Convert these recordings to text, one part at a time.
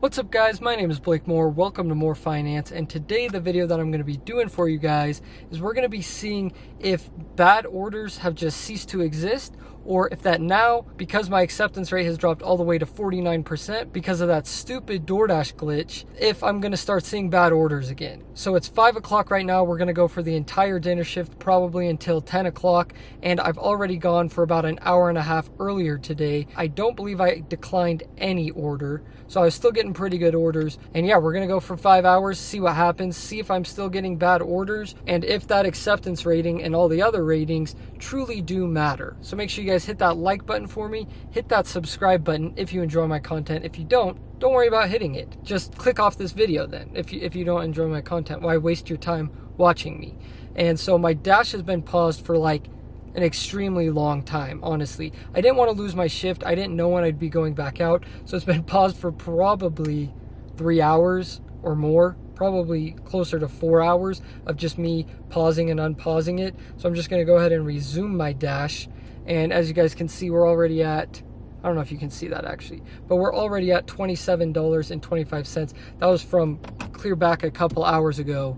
What's up guys, my name is Blake Moore, welcome to More Finance, and today the video that I'm going to be doing for you guys is we're going to be seeing if bad orders have just ceased to exist, or if that now, because my acceptance rate has dropped all the way to 49% because of that stupid Doordash glitch, if I'm going to start seeing bad orders again. So it's 5 o'clock right now, we're going to go for the entire dinner shift, probably until 10 o'clock, and I've already gone for about an hour and a half earlier today. I don't believe I declined any order, so I was still getting pretty good orders. And yeah, we're gonna go for 5 hours, see what happens, see if I'm still getting bad orders, and if that acceptance rating and all the other ratings truly do matter. So make sure you guys hit that like button for me, hit that subscribe button if you enjoy my content. If you don't worry about hitting it. Just click off this video then. If you don't enjoy my content, why waste your time watching me? And so my dash has been paused for like an extremely long time, honestly. I didn't want to lose my shift. I didn't know when I'd be going back out. So it's been paused for probably 3 hours or more, probably closer to 4 hours of just me pausing and unpausing it. So I'm just going to go ahead and resume my dash. And as you guys can see, we're already at, I don't know if you can see that actually, but we're already at $27.25. That was from clear back a couple hours ago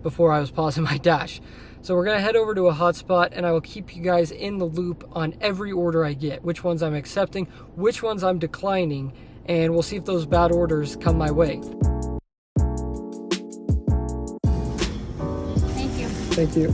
before I was pausing my dash. So we're going to head over to a hotspot, and I will keep you guys in the loop on every order I get, which ones I'm accepting, which ones I'm declining, and we'll see if those bad orders come my way. Thank you. Thank you.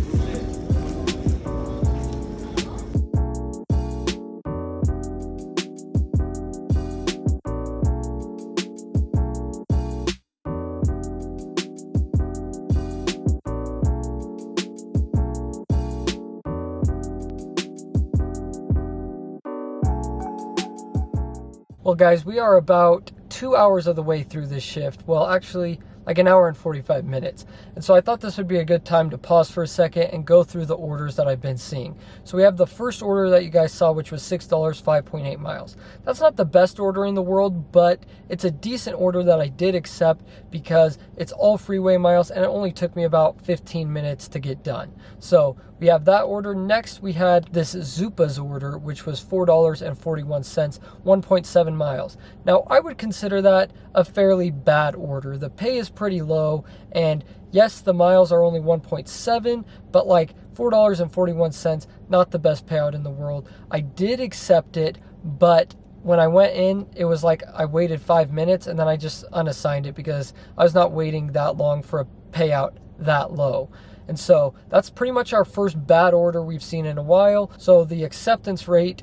Well guys, we are about 2 hours of the way through this shift. Well, actually like an hour and 45 minutes. And so I thought this would be a good time to pause for a second and go through the orders that I've been seeing. So we have the first order that you guys saw, which was $6, 5.8 miles. That's not the best order in the world, but it's a decent order that I did accept because it's all freeway miles and it only took me about 15 minutes to get done. So we have that order. Next, we had this Zupa's order, which was $4.41, 1.7 miles. Now, I would consider that a fairly bad order. The pay is pretty low, and yes, the miles are only 1.7, but like $4.41, not the best payout in the world. I did accept it, but when I went in, it was like I waited 5 minutes and then I just unassigned it because I was not waiting that long for a payout that low. And so that's pretty much our first bad order we've seen in a while. So the acceptance rate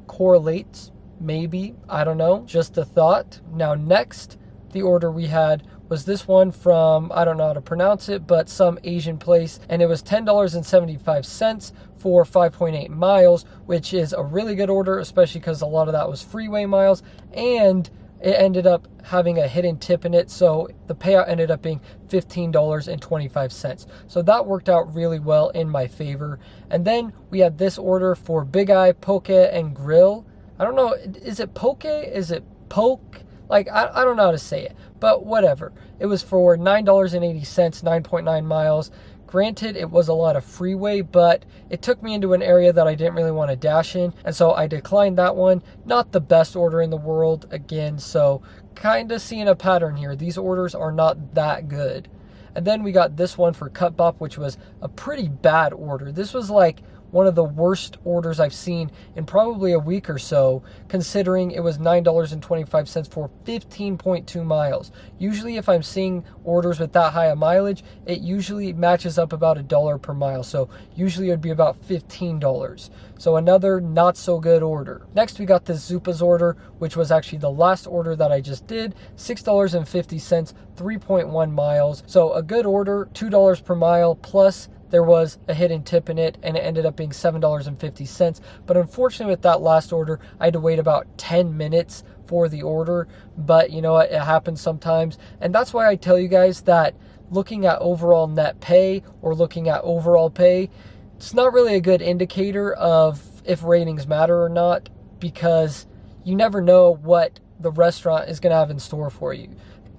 correlates, maybe, I don't know, just a thought. Now next, the order we had was this one from, I don't know how to pronounce it, but some Asian place, and it was $10.75 for 5.8 miles, which is a really good order, especially because a lot of that was freeway miles, and it ended up having a hidden tip in it, so the payout ended up being $15.25. So that worked out really well in my favor. And then we had this order for Big Eye, Poke, and Grill. I don't know, is it Poke? Is it Poke? Like, I don't know how to say it, but whatever. It was for $9.80, 9.9 miles. Granted, it was a lot of freeway, but it took me into an area that I didn't really want to dash in, and so I declined that one. Not the best order in the world, again, so kind of seeing a pattern here. These orders are not that good. And then we got this one for Cut Bop, which was a pretty bad order. This was like one of the worst orders I've seen in probably a week or so, considering it was $9.25 for 15.2 miles. Usually if I'm seeing orders with that high a mileage, it usually matches up about $1 per mile. So usually it would be about $15. So another not so good order. Next we got this Zupa's order, which was actually the last order that I just did, $6.50, 3.1 miles. So a good order, $2 per mile, plus there was a hidden tip in it, and it ended up being $7.50. But unfortunately with that last order, I had to wait about 10 minutes for the order. But you know what, it happens sometimes. And that's why I tell you guys that looking at overall net pay or looking at overall pay, it's not really a good indicator of if ratings matter or not, because you never know what the restaurant is going to have in store for you.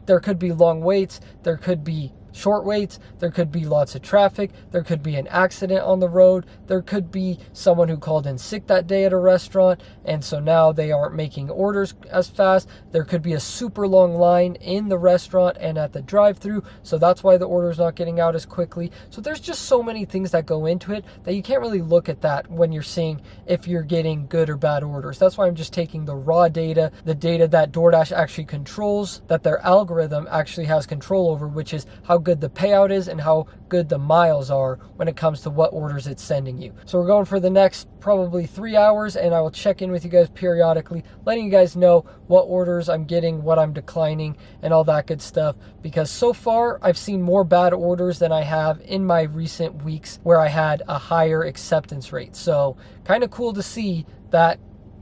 There could be long waits, there could be short waits, there could be lots of traffic, there could be an accident on the road, there could be someone who called in sick that day at a restaurant, and so now they aren't making orders as fast. There could be a super long line in the restaurant and at the drive-thru, so that's why the order's not getting out as quickly. So there's just so many things that go into it that you can't really look at that when you're seeing if you're getting good or bad orders. That's why I'm just taking the raw data, the data that Doordash actually controls, that their algorithm actually has control over, which is how good the payout is and how good the miles are when it comes to what orders it's sending you. So we're going for the next probably 3 hours, and I will check in with you guys periodically, letting you guys know what orders I'm getting, what I'm declining, and all that good stuff, because so far I've seen more bad orders than I have in my recent weeks where I had a higher acceptance rate. So kind of cool to see that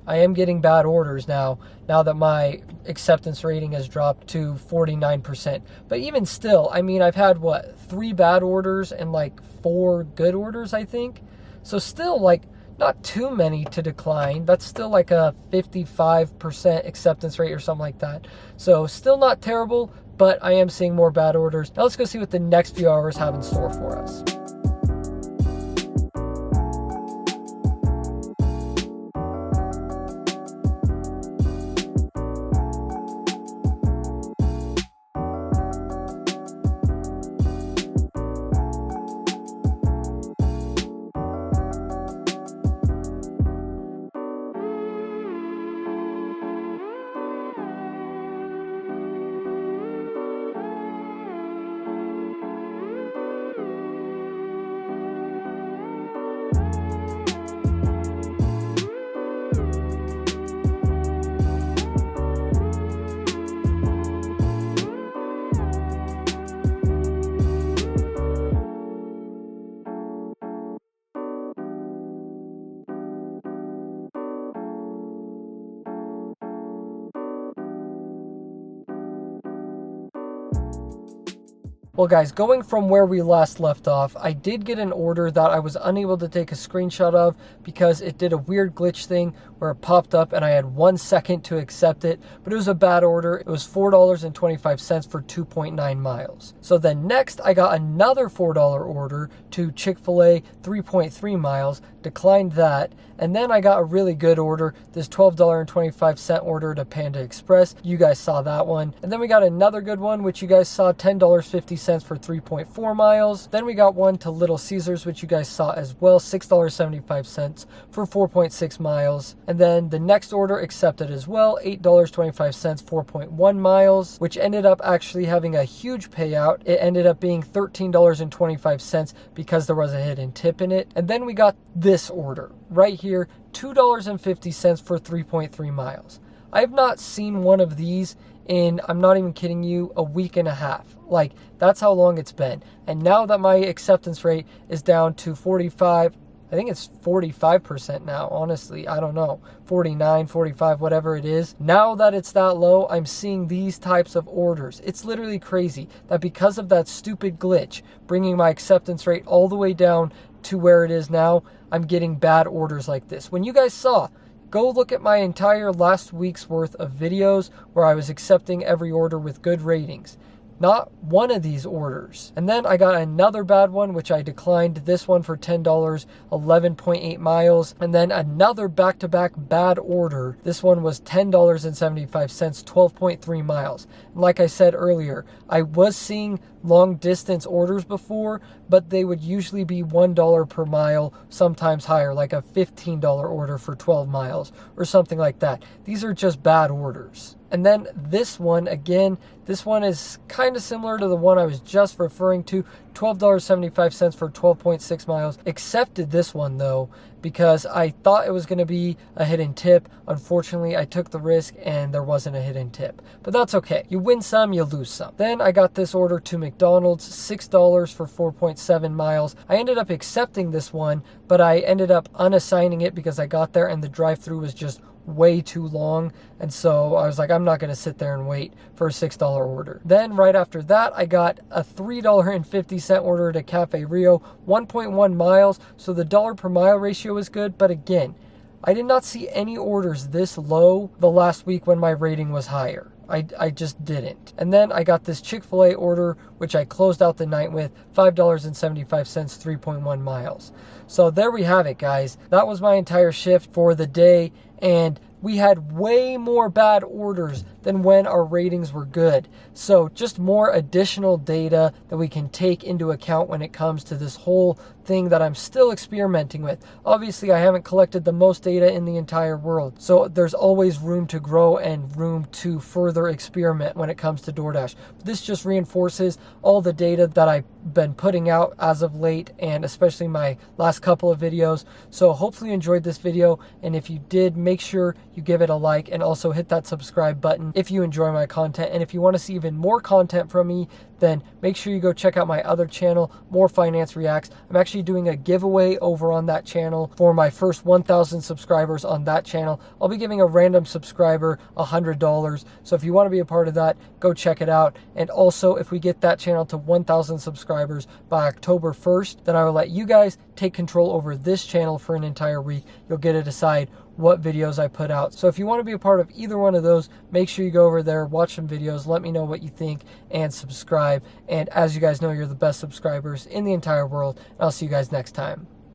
I am getting bad orders now that my acceptance rating has dropped to 49%. But even still, I mean, I've had, 3 bad orders and 4 good orders, I think. So still, not too many to decline. That's still a 55% acceptance rate or something like that. So still not terrible, but I am seeing more bad orders. Now let's go see what the next few hours have in store for us. Well guys, going from where we last left off, I did get an order that I was unable to take a screenshot of because it did a weird glitch thing where it popped up and I had 1 second to accept it, but it was a bad order. It was $4.25 for 2.9 miles. So then next I got another $4 order to Chick-fil-A, 3.3 miles, declined that, and then I got a really good order, this $12.25 order to Panda Express. You guys saw that one. And then we got another good one, which you guys saw, $10.50 for 3.4 miles. Then we got one to Little Caesars, which you guys saw as well, $6.75 for 4.6 miles. And then the next order accepted as well, $8.25, 4.1 miles, which ended up actually having a huge payout. It ended up being $13.25 because there was a hidden tip in it. And then we got this order right here, $2.50 for 3.3 miles. I have not seen one of these in, I'm not even kidding you, a week and a half. That's how long it's been. And now that my acceptance rate is down to 45, I think it's 45% now, honestly. I don't know, 49, 45, whatever it is. Now that it's that low, I'm seeing these types of orders. It's literally crazy that because of that stupid glitch, bringing my acceptance rate all the way down to where it is now, I'm getting bad orders like this. When you guys saw, go look at my entire last week's worth of videos where I was accepting every order with good ratings. Not one of these orders. And then I got another bad one, which I declined. This one for $10, 11.8 miles. And then another back-to-back bad order. This one was $10.75, 12.3 miles. And like I said earlier, I was seeing long distance orders before, but they would usually be $1 per mile, sometimes higher, like a $15 order for 12 miles or something like that. These are just bad orders. And then this one, again, this one is kind of similar to the one I was just referring to, $12.75 for 12.6 miles. Accepted this one though, because I thought it was going to be a hidden tip. Unfortunately, I took the risk and there wasn't a hidden tip. But that's okay. You win some, you lose some. Then I got this order to McDonald's, $6 for 4.7 miles. I ended up accepting this one, but I ended up unassigning it because I got there and the drive-thru was just way too long, and so I was like, I'm not going to sit there and wait for a $6 order. Then right after that, I got a $3.50 order to Cafe Rio, 1.1 miles, so the dollar per mile ratio is good, but again, I did not see any orders this low the last week when my rating was higher. I just didn't. And then I got this Chick-fil-A order, which I closed out the night with, $5.75, 3.1 miles. So there we have it, guys. That was my entire shift for the day, and we had way more bad orders than when our ratings were good. So just more additional data that we can take into account when it comes to this whole thing that I'm still experimenting with. Obviously, I haven't collected the most data in the entire world, so there's always room to grow and room to further experiment when it comes to DoorDash. This just reinforces all the data that I've been putting out as of late, and especially my last couple of videos. So hopefully you enjoyed this video, and if you did, make sure you give it a like and also hit that subscribe button if you enjoy my content. And if you want to see even more content from me, then make sure you go check out my other channel, More Finance Reacts. I'm actually doing a giveaway over on that channel for my first 1,000 subscribers on that channel. I'll be giving a random subscriber $100. So if you want to be a part of that, go check it out. And also, if we get that channel to 1,000 subscribers by October 1st, then I will let you guys take control over this channel for an entire week. You'll get to decide what videos I put out. So if you want to be a part of either one of those, make sure you go over there, watch some videos, let me know what you think, and subscribe. And as you guys know, you're the best subscribers in the entire world. And I'll see you guys next time.